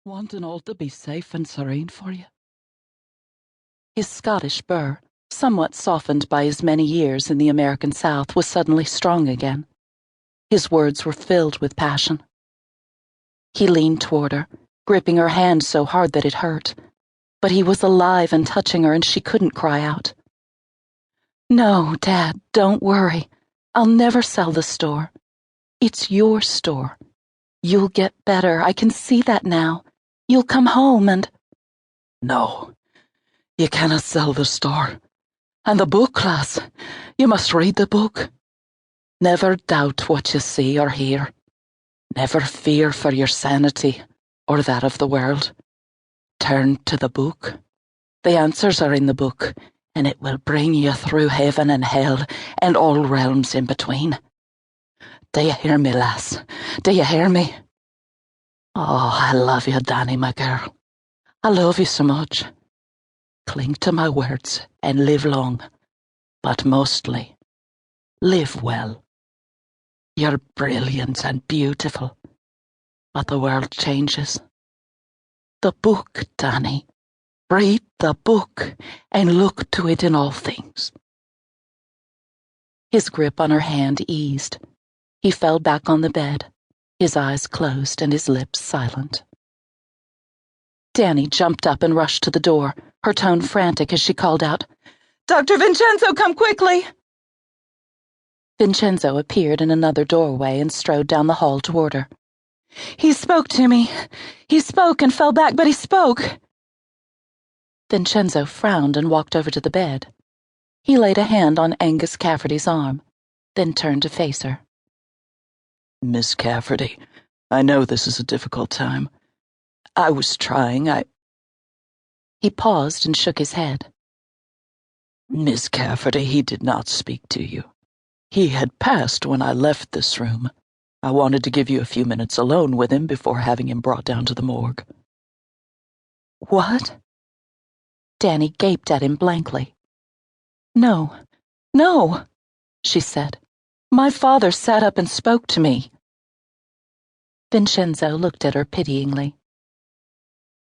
wanting all to be safe and serene for you. His Scottish burr, somewhat softened by his many years in the American South, was suddenly strong again. His words were filled with passion. He leaned toward her, gripping her hand so hard that it hurt, but he was alive and touching her, and she couldn't cry out. "No, Dad, don't worry. I'll never sell the store. It's your store. You'll get better. I can see that now. You'll come home and—" "No, you cannot sell the store. And the book, lass. You must read the book. Never doubt what you see or hear. Never fear for your sanity or that of the world. Turn to the book. The answers are in the book, and it will bring you through heaven and hell and all realms in between. Do you hear me, lass? Do you hear me? Oh, I love you, Danni, my girl. I love you so much. Cling to my words and live long, but mostly, live well. You're brilliant and beautiful, but the world changes. The book, Danni. Read the book and look to it in all things." His grip on her hand eased. He fell back on the bed, his eyes closed and his lips silent. Danni jumped up and rushed to the door, her tone frantic as she called out, "Dr. Vincenzo, come quickly!" Vincenzo appeared in another doorway and strode down the hall toward her. "He spoke to me. He spoke and fell back, but he spoke." Vincenzo frowned and walked over to the bed. He laid a hand on Angus Cafferty's arm, then turned to face her. "Miss Cafferty, I know this is a difficult time. I was trying, He paused and shook his head. "Miss Cafferty, he did not speak to you. He had passed when I left this room. I wanted to give you a few minutes alone with him before having him brought down to the morgue." "What?" Danni gaped at him blankly. "No, no," she said. "My father sat up and spoke to me." Vincenzo looked at her pityingly.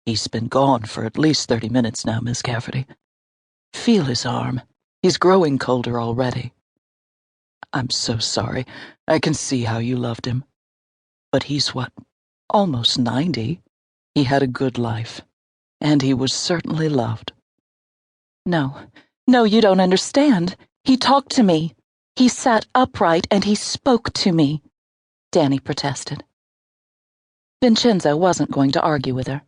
"He's been gone for at least 30 minutes now, Miss Cafferty. Feel his arm. He's growing colder already. I'm so sorry. I can see how you loved him. But he's almost 90. He had a good life, and he was certainly loved." No, you don't understand. He talked to me. He sat upright and he spoke to me," Danni protested. Vincenzo wasn't going to argue with her.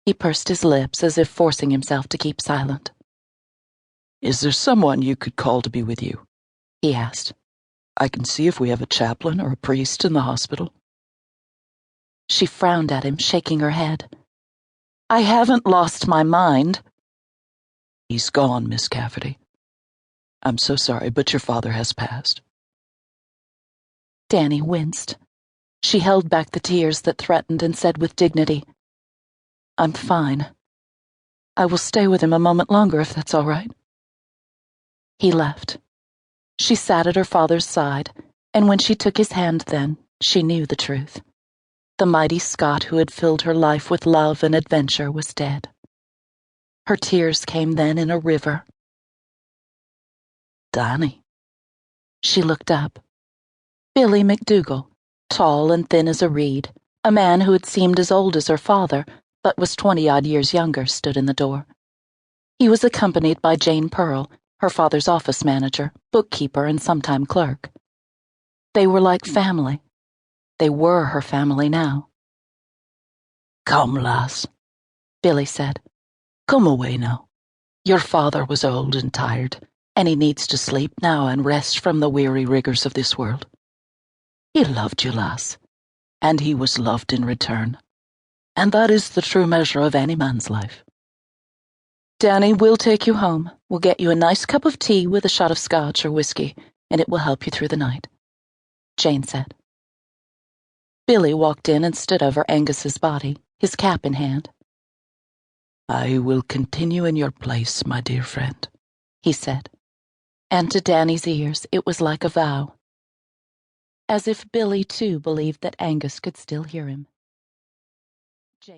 He pursed his lips as if forcing himself to keep silent. "Is there someone you could call to be with you?" he asked. "I can see if we have a chaplain or a priest in the hospital." She frowned at him, shaking her head. "I haven't lost my mind." "He's gone, Miss Cafferty. I'm so sorry, but your father has passed." Danni winced. She held back the tears that threatened and said with dignity, "I'm fine. I will stay with him a moment longer if that's all right." He left. She sat at her father's side, and when she took his hand then, she knew the truth. The mighty Scot who had filled her life with love and adventure was dead. Her tears came then in a river. "Danni." She looked up. Billy McDougall, tall and thin as a reed, a man who had seemed as old as her father, but was 20-odd years younger, stood in the door. He was accompanied by Jane Pearl, her father's office manager, bookkeeper, and sometime clerk. They were like family. They were her family now. "Come, lass," Billy said. "Come away now. Your father was old and tired, and he needs to sleep now and rest from the weary rigors of this world. He loved you, lass, and he was loved in return, and that is the true measure of any man's life. Danni, we'll take you home. We'll get you a nice cup of tea with a shot of scotch or whiskey, and it will help you through the night," Jane said. Billy walked in and stood over Angus's body, his cap in hand. "I will continue in your place, my dear friend," he said, and to Danni's ears it was like a vow. As if Billy, too, believed that Angus could still hear him.